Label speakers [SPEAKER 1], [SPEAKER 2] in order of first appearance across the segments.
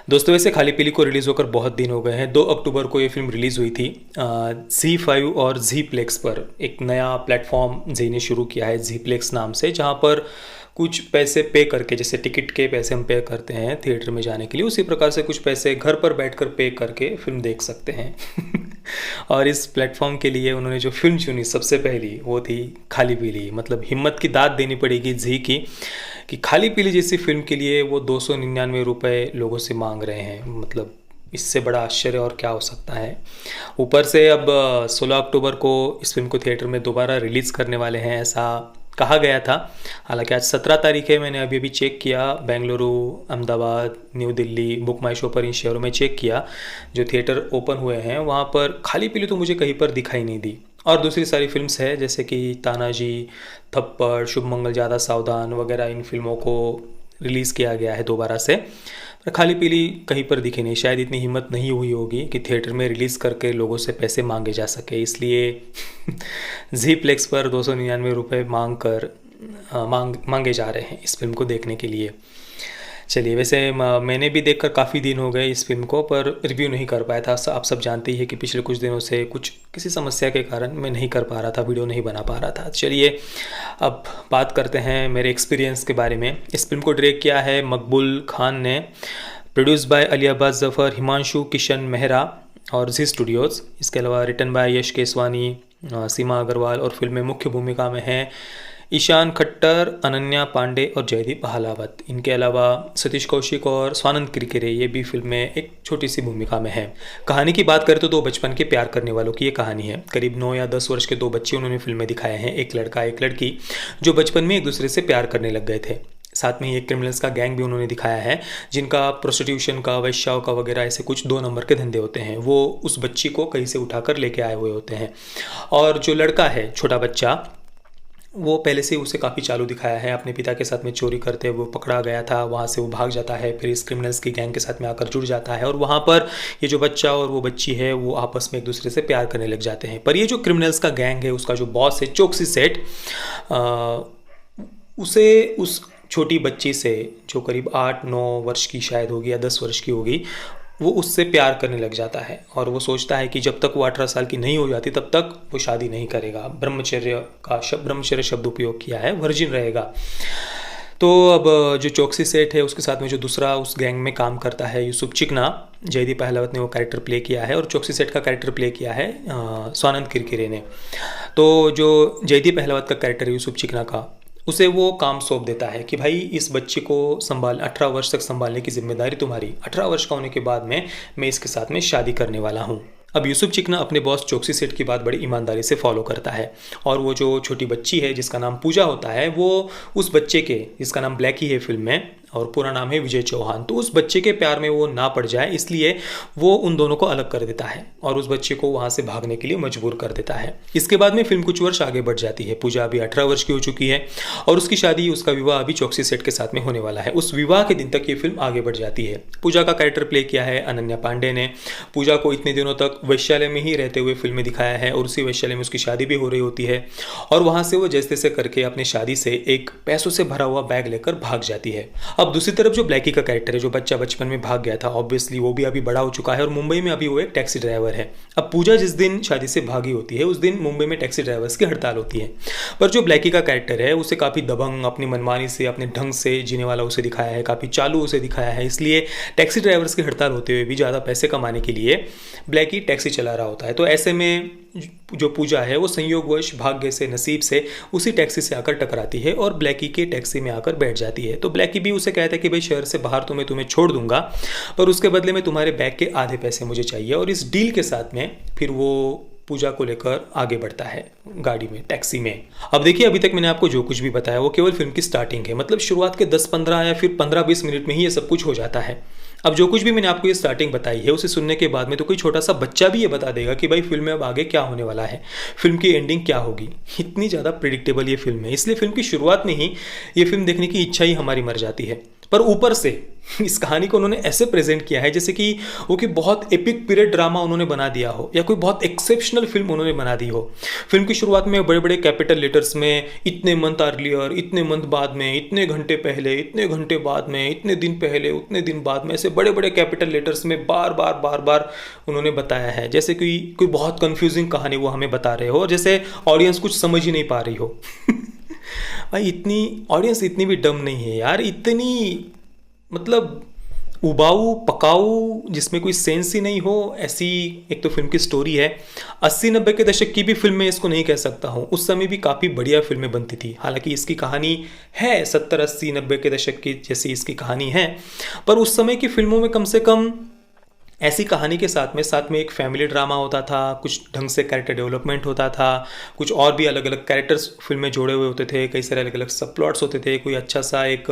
[SPEAKER 1] दोस्तों वैसे खाली पीली को रिलीज़ होकर बहुत दिन हो गए हैं। 2 अक्टूबर को ये फिल्म रिलीज़ हुई थी। Z5 और जी प्लेक्स पर एक नया प्लेटफॉर्म जी ने शुरू किया है जी प्लेक्स नाम से, जहाँ पर कुछ पैसे पे करके, जैसे टिकट के पैसे हम पे करते हैं थिएटर में जाने के लिए, उसी प्रकार से कुछ पैसे घर पर बैठकर पे करके फिल्म देख सकते हैं। और इस प्लेटफॉर्म के लिए उन्होंने जो फिल्म चुनी सबसे पहली वो थी खाली पीली। मतलब हिम्मत की दाद देनी पड़ेगी जी की कि खाली पीली जैसी फिल्म के लिए वो 299 रुपये लोगों से मांग रहे हैं। मतलब इससे बड़ा आश्चर्य और क्या हो सकता है। ऊपर से अब 16 अक्टूबर को इस फिल्म को थिएटर में दोबारा रिलीज़ करने वाले हैं, ऐसा कहा गया था। हालांकि आज 17 तारीख है, मैंने अभी अभी चेक किया, बेंगलुरु, अहमदाबाद, न्यू दिल्ली, बुक माई शो पर इन शहरों में चेक किया जो थिएटर ओपन हुए हैं, वहाँ पर खाली पीली तो मुझे कहीं पर दिखाई नहीं दी। और दूसरी सारी फिल्म्स है जैसे कि तानाजी, थप्पड़, शुभ मंगल ज़्यादा सावधान वगैरह, इन फिल्मों को रिलीज़ किया गया है दोबारा से, पर खाली पीली कहीं पर दिखी नहीं। शायद इतनी हिम्मत नहीं हुई होगी कि थिएटर में रिलीज़ करके लोगों से पैसे मांगे जा सके, इसलिए जी प्लेक्स पर 299 रुपये मांगे जा रहे हैं इस फिल्म को देखने के लिए। चलिए, वैसे मैंने भी देखकर काफ़ी दिन हो गए इस फिल्म को, पर रिव्यू नहीं कर पाया था। आप सब जानते ही है कि पिछले कुछ दिनों से कुछ किसी समस्या के कारण मैं नहीं कर पा रहा था, वीडियो नहीं बना पा रहा था। चलिए अब बात करते हैं मेरे एक्सपीरियंस के बारे में। इस फिल्म को डायरेक्ट किया है मकबूल खान ने, प्रोड्यूस बाय अली अब्बास जफ़र, हिमांशु किशन मेहरा और जी स्टूडियोज़। इसके अलावा रिटन बाय यश केसवानी, सीमा अग्रवाल, और फिल्म में मुख्य भूमिका में हैं ईशान खट्टर, अनन्या पांडे और जयदीप अहलावत। इनके अलावा सतीश कौशिक और स्वानंद किरकिरे ये भी फिल्म में एक छोटी सी भूमिका में है। कहानी की बात करें तो दो बचपन के प्यार करने वालों की ये कहानी है। करीब 9 या 10 वर्ष के दो बच्चे उन्होंने फिल्म में दिखाए हैं, एक लड़का एक लड़की, जो बचपन में एक दूसरे से प्यार करने लग गए थे। साथ में ही एक क्रिमिनल्स का गैंग भी उन्होंने दिखाया है, जिनका प्रोस्टिट्यूशन का, वैश्याओं का वगैरह ऐसे कुछ 2 नंबर के धंधे होते हैं। वो उस बच्ची को कहीं से उठाकर लेके आए हुए होते हैं। और जो लड़का है, छोटा बच्चा, वो पहले से उसे काफ़ी चालू दिखाया है। अपने पिता के साथ में चोरी करते हुए वो पकड़ा गया था, वहाँ से वो भाग जाता है, फिर इस क्रिमिनल्स की गैंग के साथ में आकर जुड़ जाता है, और वहाँ पर ये जो बच्चा और वो बच्ची है वो आपस में एक दूसरे से प्यार करने लग जाते हैं। पर ये जो क्रिमिनल्स का गैंग है, उसका जो बॉस है चोक्सी सेठ, उसे उस छोटी बच्ची से, जो करीब 8-9 वर्ष की शायद होगी या 10 वर्ष की होगी, वो उससे प्यार करने लग जाता है। और वो सोचता है कि जब तक वो 18 साल की नहीं हो जाती तब तक वो शादी नहीं करेगा। ब्रह्मचर्य शब्द उपयोग किया है, वर्जिन रहेगा। तो अब जो चौकसी सेठ है, उसके साथ में जो दूसरा उस गैंग में काम करता है, यूसुफ चिकना, जयदीप अहलावत ने वो कैरेक्टर प्ले किया है, और चौकसी सेठ का कैरेक्टर प्ले किया है स्वानंद किरकिरे ने। तो जो जयदीप अहलावत का कैरेक्टर है यूसुफ चिकना का, उसे वो काम सौंप देता है कि भाई इस बच्चे को 18 वर्ष तक संभालने की जिम्मेदारी तुम्हारी। 18 वर्ष का होने के बाद में मैं इसके साथ में शादी करने वाला हूँ। अब यूसुफ चिकना अपने बॉस चौकसी सेठ की बात बड़ी ईमानदारी से फॉलो करता है, और वो जो छोटी बच्ची है जिसका नाम पूजा होता है, वो उस बच्चे के, जिसका नाम ब्लैकी है फिल्म में और पूरा नाम है विजय चौहान, तो उस बच्चे के प्यार में वो ना पड़ जाए, इसलिए वो उन दोनों को अलग कर देता है और उस बच्चे को वहाँ से भागने के लिए मजबूर कर देता है। इसके बाद में फिल्म कुछ वर्ष आगे बढ़ जाती है। पूजा अभी 18 वर्ष की हो चुकी है और उसकी शादी, उसका विवाह अभी चौकसी सेठ के साथ में होने वाला है। उस विवाह के दिन तक ये फिल्म आगे बढ़ जाती है। पूजा का कैरेक्टर प्ले किया है अनन्या पांडे ने। पूजा को इतने दिनों तक वैश्यालय में ही रहते हुए फिल्म में दिखाया है, और उसी वैश्यालय में उसकी शादी भी हो रही होती है, और वहाँ से वो जैसे तैसे करके अपनी शादी से एक पैसों से भरा हुआ बैग लेकर भाग जाती है। अब दूसरी तरफ जो ब्लैकी का कैरेक्टर है, जो बच्चा बचपन में भाग गया था, ऑब्वियसली वो भी अभी बड़ा हो चुका है और मुंबई में अभी वो एक टैक्सी ड्राइवर है। अब पूजा जिस दिन शादी से भागी होती है, उस दिन मुंबई में टैक्सी ड्राइवर्स की हड़ताल होती है। पर जो ब्लैकी का कैरेक्टर है, उसे काफ़ी दबंग, अपनी मनमानी से, अपने ढंग से जीने वाला उसे दिखाया है, काफ़ी चालू उसे दिखाया है। इसलिए टैक्सी ड्राइवर्स की हड़ताल होते हुए भी ज़्यादा पैसे कमाने के लिए ब्लैकी टैक्सी चला रहा होता है। तो ऐसे में जो पूजा है वो संयोगवश, भाग्य से, नसीब से उसी टैक्सी से आकर टकराती है और ब्लैकी के टैक्सी में आकर बैठ जाती है। तो ब्लैकी भी उसे कहता है कि भाई शहर से बाहर तो मैं तुम्हें छोड़ दूंगा, पर उसके बदले में तुम्हारे बैग के आधे पैसे मुझे चाहिए। और इस डील के साथ में फिर वो पूजा को लेकर आगे बढ़ता है गाड़ी में, टैक्सी में। अब देखिए, अभी तक मैंने आपको जो कुछ भी बताया वो केवल फिल्म की स्टार्टिंग है। मतलब शुरुआत के 10-15 या फिर 15-20 मिनट में ही ये सब कुछ हो जाता है। अब जो कुछ भी मैंने आपको ये स्टार्टिंग बताई है, उसे सुनने के बाद में तो कोई छोटा सा बच्चा भी ये बता देगा कि भाई फिल्म में अब आगे क्या होने वाला है, फिल्म की एंडिंग क्या होगी। इतनी ज़्यादा प्रिडिक्टेबल ये फिल्म है, इसलिए फिल्म की शुरुआत में ही ये फिल्म देखने की इच्छा ही हमारी मर जाती है। पर ऊपर से इस कहानी को उन्होंने ऐसे प्रेजेंट किया है जैसे कि वो कि बहुत एपिक पीरियड ड्रामा उन्होंने बना दिया हो या कोई बहुत एक्सेप्शनल फिल्म उन्होंने बना दी हो। फिल्म की शुरुआत में बड़े बड़े कैपिटल लेटर्स में इतने मंथ अर्लियर, इतने मंथ बाद में, इतने घंटे पहले, इतने घंटे बाद में, इतने दिन पहले, उतने दिन बाद में, ऐसे बड़े बड़े कैपिटल लेटर्स में बार बार बार बार उन्होंने बताया है, जैसे कि कोई बहुत कंफ्यूजिंग कहानी वो हमें बता रहे हो और जैसे ऑडियंस कुछ समझ ही नहीं पा रही हो। भाई इतनी ऑडियंस इतनी भी डम नहीं है यार, इतनी मतलब उबाऊ पकाऊ जिसमें कोई सेंस ही नहीं हो ऐसी एक तो फिल्म की स्टोरी है। 80-90 के दशक की भी फिल्म में इसको नहीं कह सकता हूँ, उस समय भी काफ़ी बढ़िया फिल्में बनती थी। हालांकि इसकी कहानी है 70, 80, 90 के दशक की जैसी इसकी कहानी है, पर उस समय की फिल्मों में कम से कम ऐसी कहानी के साथ में एक फैमिली ड्रामा होता था, कुछ ढंग से कैरेक्टर डेवलपमेंट होता था, कुछ और भी अलग अलग कैरेक्टर्स फिल्म में जोड़े हुए होते थे, कई सारे अलग अलग सब प्लॉट्स होते थे, कोई अच्छा सा एक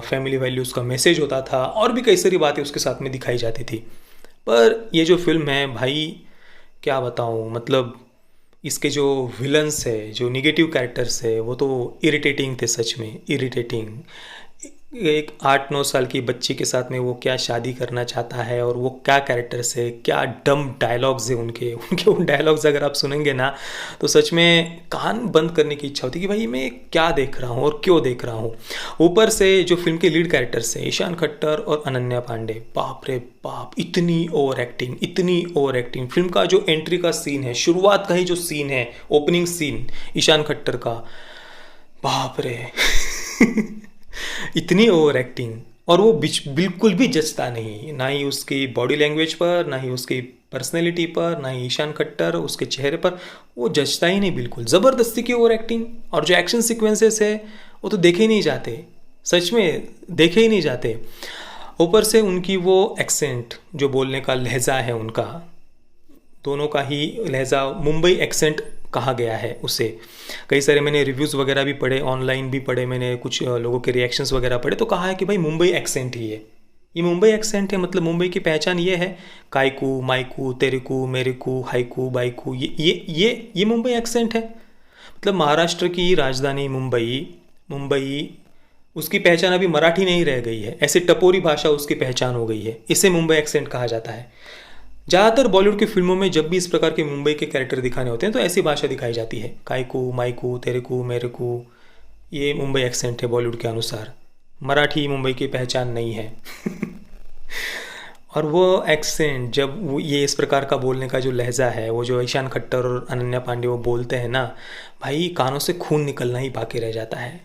[SPEAKER 1] फैमिली वैल्यूज़ का मैसेज होता था और भी कई सारी बातें उसके साथ में दिखाई जाती थी। पर ये जो फिल्म है भाई क्या बताऊँ, मतलब इसके जो विलन्स है, जो निगेटिव कैरेक्टर्स है, वो तो इरिटेटिंग थे, सच में इरिटेटिंग। एक 8-9 साल की बच्ची के साथ में वो क्या शादी करना चाहता है और वो क्या कैरेक्टर्स है, क्या डम डायलॉग्स है उनके उनके उन डायलॉग्स अगर आप सुनेंगे ना तो सच में कान बंद करने की इच्छा होती है कि भाई मैं क्या देख रहा हूँ और क्यों देख रहा हूँ। ऊपर से जो फिल्म के लीड कैरेक्टर्स हैं ईशान खट्टर और अनन्या पांडे, बाप रे बाप, इतनी ओवर एक्टिंग, इतनी ओवर एक्टिंग। फिल्म का जो एंट्री का सीन है, शुरुआत का ही जो सीन है, ओपनिंग सीन ईशान खट्टर का, बाप रे इतनी ओवर एक्टिंग, और वो बिल्कुल भी जचता नहीं, ना ही उसकी बॉडी लैंग्वेज पर, ना ही उसकी पर्सनैलिटी पर, ना ही ईशान खट्टर उसके चेहरे पर, वो जचता ही नहीं बिल्कुल। ज़बरदस्ती की ओवर एक्टिंग, और जो एक्शन सीक्वेंसेस है वो तो देखे ही नहीं जाते, सच में देखे ही नहीं जाते। ऊपर से उनकी वो एक्सेंट, जो बोलने का लहजा है उनका, दोनों का ही लहजा मुंबई एक्सेंट कहा गया है उसे। कई सारे मैंने रिव्यूज़ वगैरह भी पढ़े, ऑनलाइन भी पढ़े मैंने, कुछ लोगों के रिएक्शंस वगैरह पढ़े, तो कहा है कि भाई मुंबई एक्सेंट ही है, ये मुंबई एक्सेंट है, मतलब मुंबई की पहचान ये है, काइकू, माइकू, तेरिकू, मेरिकू, हाइकू, बाइकू, ये मुंबई एक्सेंट है। मतलब महाराष्ट्र की राजधानी मुंबई उसकी पहचान अभी मराठी नहीं रह गई है, ऐसे टपोरी भाषा उसकी पहचान हो गई है, इसे मुंबई एक्सेंट कहा जाता है। ज़्यादातर बॉलीवुड की फिल्मों में जब भी इस प्रकार के मुंबई के कैरेक्टर दिखाने होते हैं तो ऐसी भाषा दिखाई जाती है, काइकू, माइकू, तेरेकू, मेरेकू, ये मुंबई एक्सेंट है बॉलीवुड के अनुसार। मराठी मुंबई की पहचान नहीं है। और वो एक्सेंट, जब वो ये इस प्रकार का बोलने का जो लहजा है, वो जो ईशान खट्टर और अनन्या पांडे वो बोलते हैं ना, भाई कानों से खून निकलना ही बाकी रह जाता है।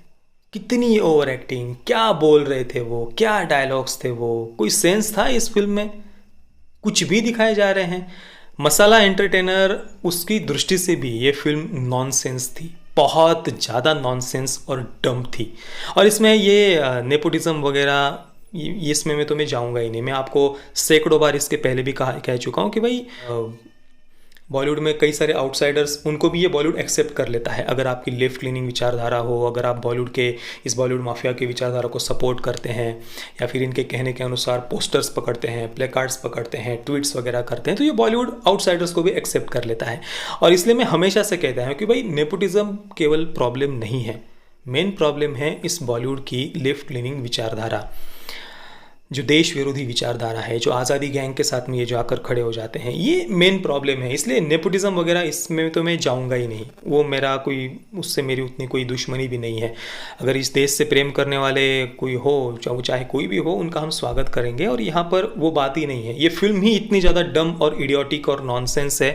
[SPEAKER 1] कितनी ओवर एक्टिंग, क्या बोल रहे थे वो, क्या डायलॉग्स थे वो, कोई सेंस था इस फिल्म में? कुछ भी दिखाए जा रहे हैं। मसाला एंटरटेनर उसकी दृष्टि से भी ये फिल्म नॉनसेंस थी, बहुत ज़्यादा नॉनसेंस और डम थी। और इसमें ये नेपोटिज्म वगैरह, इसमें मैं तो मैं जाऊंगा ही नहीं। मैं आपको सैकड़ों बार इसके पहले भी कह चुका हूँ कि भाई बॉलीवुड में कई सारे आउटसाइडर्स, उनको भी ये बॉलीवुड एक्सेप्ट कर लेता है। अगर आपकी लेफ्ट लीनिंग विचारधारा हो, अगर आप इस बॉलीवुड माफिया की विचारधारा को सपोर्ट करते हैं, या फिर इनके कहने के अनुसार पोस्टर्स पकड़ते हैं, प्ले कार्ड्स पकड़ते हैं, ट्वीट्स वगैरह करते हैं, तो ये बॉलीवुड आउटसाइडर्स को भी एक्सेप्ट कर लेता है। और इसलिए मैं हमेशा से कहता हूँ कि भाई नेपोटिज्म केवल प्रॉब्लम नहीं है, मेन प्रॉब्लम है इस बॉलीवुड की लेफ्ट लीनिंग विचारधारा, जो देश विरोधी विचारधारा है, जो आज़ादी गैंग के साथ में ये जो आकर खड़े हो जाते हैं, ये मेन प्रॉब्लम है। इसलिए नेपोटिज्म वगैरह इसमें तो मैं जाऊंगा ही नहीं। वो मेरा कोई, उससे मेरी उतनी कोई दुश्मनी भी नहीं है। अगर इस देश से प्रेम करने वाले कोई हो, चाहे कोई भी हो, उनका हम स्वागत करेंगे। और यहाँ पर वो बात ही नहीं है। ये फिल्म ही इतनी ज़्यादा डम और इडियोटिक और नॉनसेंस है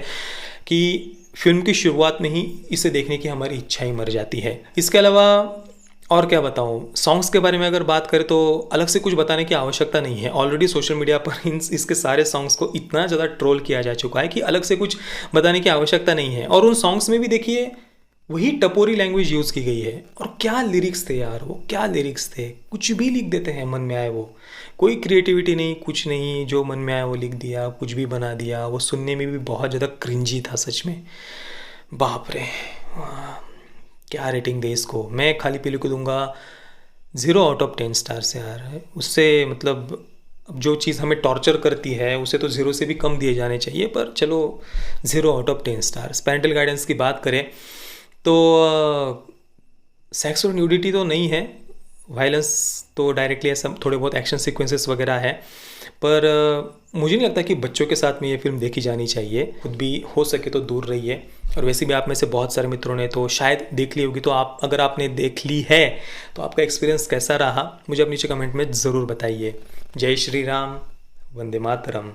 [SPEAKER 1] कि फिल्म की शुरुआत में ही इसे देखने की हमारी इच्छा ही मर जाती है। इसके अलावा और क्या बताऊँ, सॉन्ग्स के बारे में अगर बात करें तो अलग से कुछ बताने की आवश्यकता नहीं है। ऑलरेडी सोशल मीडिया पर इसके सारे सॉन्ग्स को इतना ज़्यादा ट्रोल किया जा चुका है कि अलग से कुछ बताने की आवश्यकता नहीं है। और उन सॉन्ग्स में भी देखिए वही टपोरी लैंग्वेज यूज़ की गई है। और क्या लिरिक्स थे यार, वो क्या लिरिक्स थे, कुछ भी लिख देते हैं मन में आए वो, कोई क्रिएटिविटी नहीं, कुछ नहीं, जो मन में आया वो लिख दिया, कुछ भी बना दिया। वो सुनने में भी बहुत ज़्यादा क्रिंजी था सच में, बाप रे। क्या रेटिंग दे इसको? मैं खाली पीली को दूंगा 0/10 स्टार्स यार। उससे मतलब अब जो चीज़ हमें टॉर्चर करती है उसे तो 0 से भी कम दिए जाने चाहिए, पर चलो 0/10 स्टार्स। पेरेंटल गाइडेंस की बात करें तो सेक्स और न्यूडिटी तो नहीं है, वायलेंस तो डायरेक्टली ऐसा थोड़े बहुत एक्शन सीक्वेंसेस वगैरह है, पर मुझे नहीं लगता कि बच्चों के साथ में ये फिल्म देखी जानी चाहिए। खुद भी हो सके तो दूर रहिए। और वैसे भी आप में से बहुत सारे मित्रों ने तो शायद देख ली होगी, तो आप अगर आपने देख ली है तो आपका एक्सपीरियंस कैसा रहा मुझे आप नीचे कमेंट में ज़रूर बताइए। जय श्री राम, वंदे मातरम।